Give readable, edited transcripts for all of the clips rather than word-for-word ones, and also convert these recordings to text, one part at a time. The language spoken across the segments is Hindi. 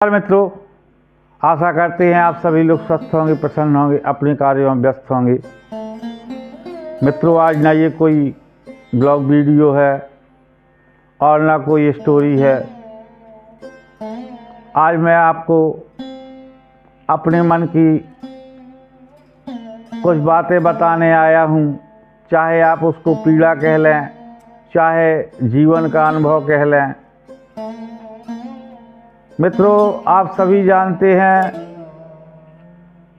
नमस्कार मित्रों, आशा करते हैं आप सभी लोग स्वस्थ होंगे, प्रसन्न होंगे, अपने कार्यों में व्यस्त होंगे। मित्रों, आज ना ये कोई ब्लॉग वीडियो है और ना कोई स्टोरी है। आज मैं आपको अपने मन की कुछ बातें बताने आया हूँ। चाहे आप उसको पीड़ा कह लें, चाहे जीवन का अनुभव कह लें। मित्रों, आप सभी जानते हैं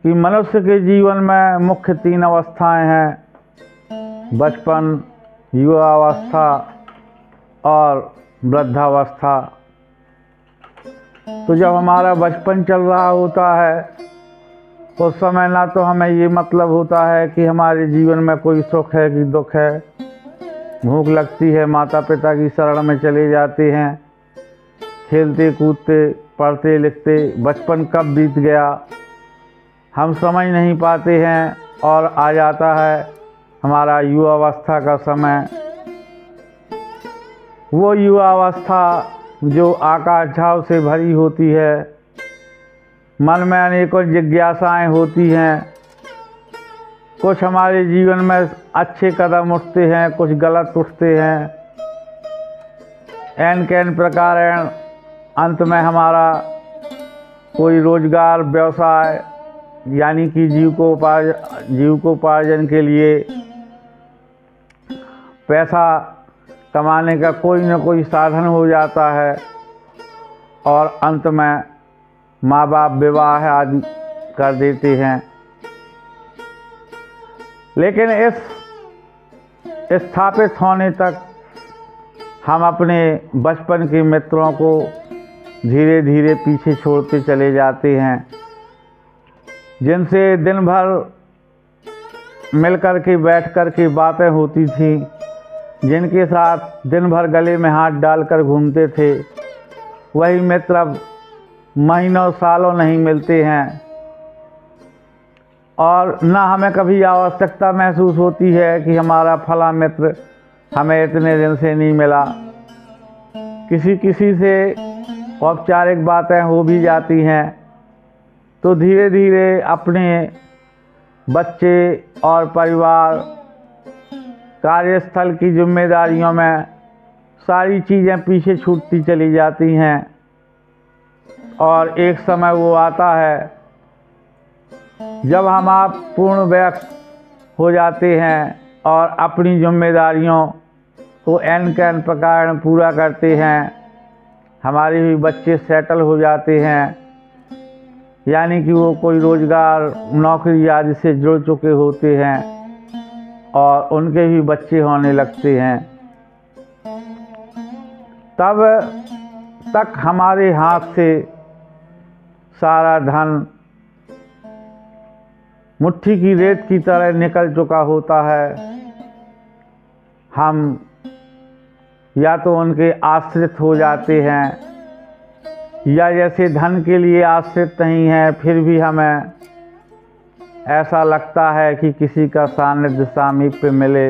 कि मनुष्य के जीवन में मुख्य 3 अवस्थाएं हैं: बचपन, युवावस्था और वृद्धावस्था। तो जब हमारा बचपन चल रहा होता है उस समय ना तो हमें ये मतलब होता है कि हमारे जीवन में कोई सुख है कि दुख है। भूख लगती है, माता पिता की शरण में चले जाते हैं, खेलते कूदते, पढ़ते लिखते। बचपन कब बीत गया हम समझ नहीं पाते हैं और आ जाता है हमारा युवावस्था का समय। वो युवावस्था जो आकांक्षाओं से भरी होती है, मन में अनेकों जिज्ञासाएं होती हैं। कुछ हमारे जीवन में अच्छे कदम उठते हैं, कुछ गलत उठते हैं। एन कैन प्रकार अंत में हमारा कोई रोजगार, व्यवसाय यानी कि जीविकोपार्जन के लिए पैसा कमाने का कोई न कोई साधन हो जाता है और अंत में माँ बाप विवाह आदि कर देते हैं। लेकिन इस स्थापित होने तक हम अपने बचपन के मित्रों को धीरे धीरे पीछे छोड़ते चले जाते हैं, जिनसे दिन भर मिलकर के बैठ कर के बातें होती थी, जिनके साथ दिन भर गले में हाथ डालकर घूमते थे। वही मित्र अब महीनों सालों नहीं मिलते हैं और ना हमें कभी आवश्यकता महसूस होती है कि हमारा फला मित्र हमें इतने दिन से नहीं मिला। किसी किसी से औपचारिक बातें हो भी जाती हैं तो धीरे धीरे अपने बच्चे और परिवार, कार्यस्थल की जिम्मेदारियों में सारी चीज़ें पीछे छूटती चली जाती हैं और एक समय वो आता है जब हम आप पूर्ण व्यस्त हो जाते हैं और अपनी जिम्मेदारियों को एन कैन प्रकार पूरा करते हैं। हमारे भी बच्चे सेटल हो जाते हैं, यानी कि वो कोई रोजगार, नौकरी आदि से जुड़ चुके होते हैं और उनके भी बच्चे होने लगते हैं। तब तक हमारे हाथ से सारा धन मुट्ठी की रेत की तरह निकल चुका होता है। हम या तो उनके आश्रित हो जाते हैं या जैसे धन के लिए आश्रित नहीं हैं, फिर भी हमें ऐसा लगता है कि किसी का सानिध्य, सामीप्य मिले,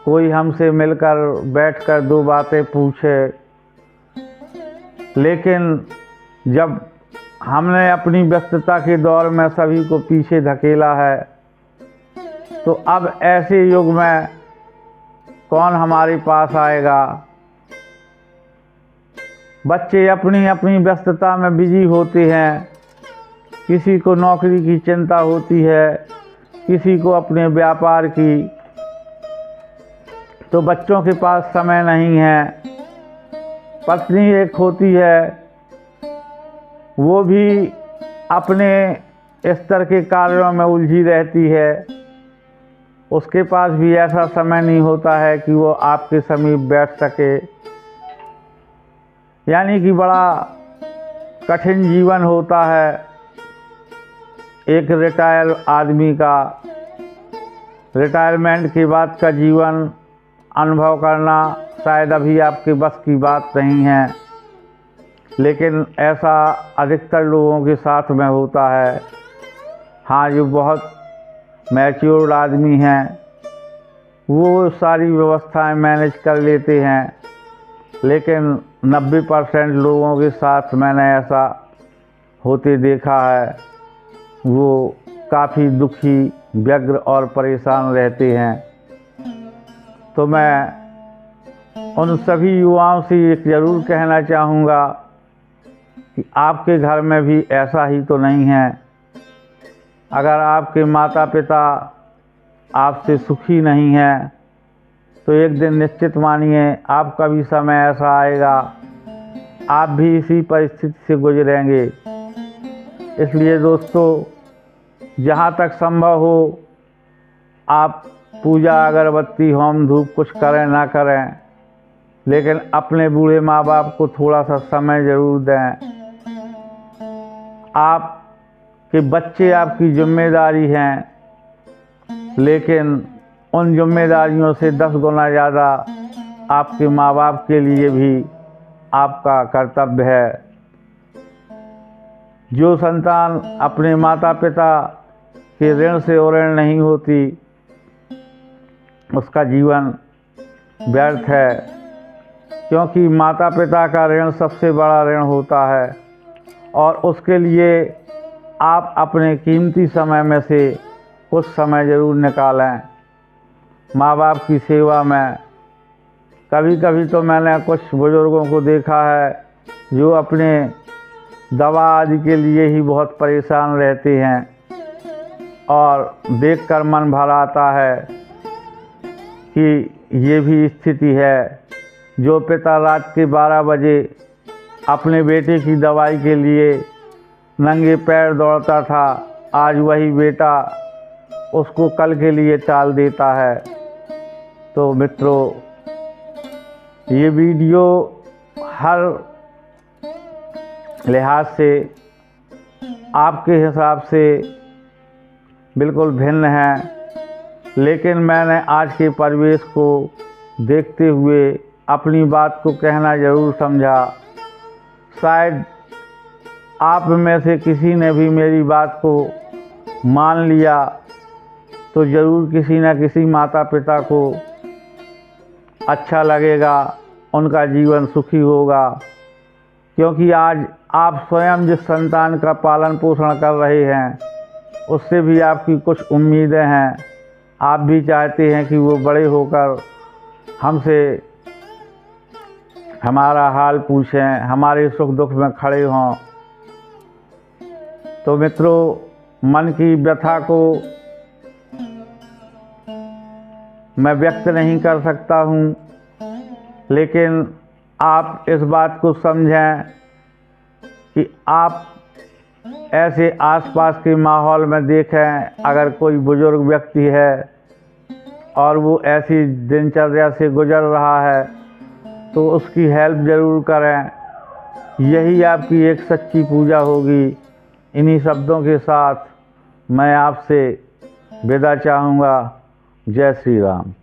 कोई हमसे मिलकर बैठकर 2 बातें पूछे। लेकिन जब हमने अपनी व्यस्तता के दौर में सभी को पीछे धकेला है तो अब ऐसे युग में कौन हमारे पास आएगा। बच्चे अपनी अपनी व्यस्तता में बिजी होते हैं। किसी को नौकरी की चिंता होती है, किसी को अपने व्यापार की, तो बच्चों के पास समय नहीं है। पत्नी एक होती है, वो भी अपने स्तर के कार्यों में उलझी रहती है। उसके पास भी ऐसा समय नहीं होता है कि वो आपके समीप बैठ सके। यानी कि बड़ा कठिन जीवन होता है एक रिटायर आदमी का। रिटायरमेंट के बाद का जीवन अनुभव करना शायद अभी आपके बस की बात नहीं है, लेकिन ऐसा अधिकतर लोगों के साथ में होता है। हाँ, जो बहुत मैच्योर्ड आदमी हैं वो सारी व्यवस्थाएं मैनेज कर लेते हैं, लेकिन 90% लोगों के साथ मैंने ऐसा होते देखा है। वो काफ़ी दुखी, व्यग्र और परेशान रहते हैं। तो मैं उन सभी युवाओं से एक ज़रूर कहना चाहूँगा कि आपके घर में भी ऐसा ही तो नहीं है। अगर आपके माता पिता आपसे सुखी नहीं हैं तो एक दिन निश्चित मानिए आपका भी समय ऐसा आएगा, आप भी इसी परिस्थिति से गुजरेंगे। इसलिए दोस्तों, जहाँ तक संभव हो आप पूजा, अगरबत्ती, होम धूप कुछ करें ना करें, लेकिन अपने बूढ़े माँ बाप को थोड़ा सा समय ज़रूर दें। आपके बच्चे आपकी जिम्मेदारी हैं, लेकिन उन जिम्मेदारियों से 10 गुना ज़्यादा आपके माँ बाप के लिए भी आपका कर्तव्य है। जो संतान अपने माता पिता के ऋण से उऋण नहीं होती, उसका जीवन व्यर्थ है, क्योंकि माता पिता का ऋण सबसे बड़ा ऋण होता है। और उसके लिए आप अपने कीमती समय में से कुछ समय ज़रूर निकालें माँ बाप की सेवा में। कभी कभी तो मैंने कुछ बुज़ुर्गों को देखा है जो अपने दवा आदि के लिए ही बहुत परेशान रहते हैं, और देखकर मन भर आता है कि ये भी स्थिति है। जो पिता रात के 12 बजे अपने बेटे की दवाई के लिए नंगे पैर दौड़ता था, आज वही बेटा उसको कल के लिए टाल देता है। तो मित्रों, ये वीडियो हर लिहाज से आपके हिसाब से बिल्कुल भिन्न है, लेकिन मैंने आज के परिवेश को देखते हुए अपनी बात को कहना ज़रूर समझा। शायद आप में से किसी ने भी मेरी बात को मान लिया तो ज़रूर किसी न किसी माता पिता को अच्छा लगेगा, उनका जीवन सुखी होगा। क्योंकि आज आप स्वयं जिस संतान का पालन पोषण कर रहे हैं, उससे भी आपकी कुछ उम्मीदें हैं। आप भी चाहते हैं कि वो बड़े होकर हमसे हमारा हाल पूछें, हमारे सुख दुख में खड़े हों। तो मित्रों, मन की व्यथा को मैं व्यक्त नहीं कर सकता हूँ, लेकिन आप इस बात को समझें कि आप ऐसे आसपास के माहौल में देखें, अगर कोई बुजुर्ग व्यक्ति है और वो ऐसी दिनचर्या से गुजर रहा है तो उसकी हेल्प ज़रूर करें। यही आपकी एक सच्ची पूजा होगी। इन्हीं शब्दों के साथ मैं आपसे विदा चाहूँगा। जय श्री राम।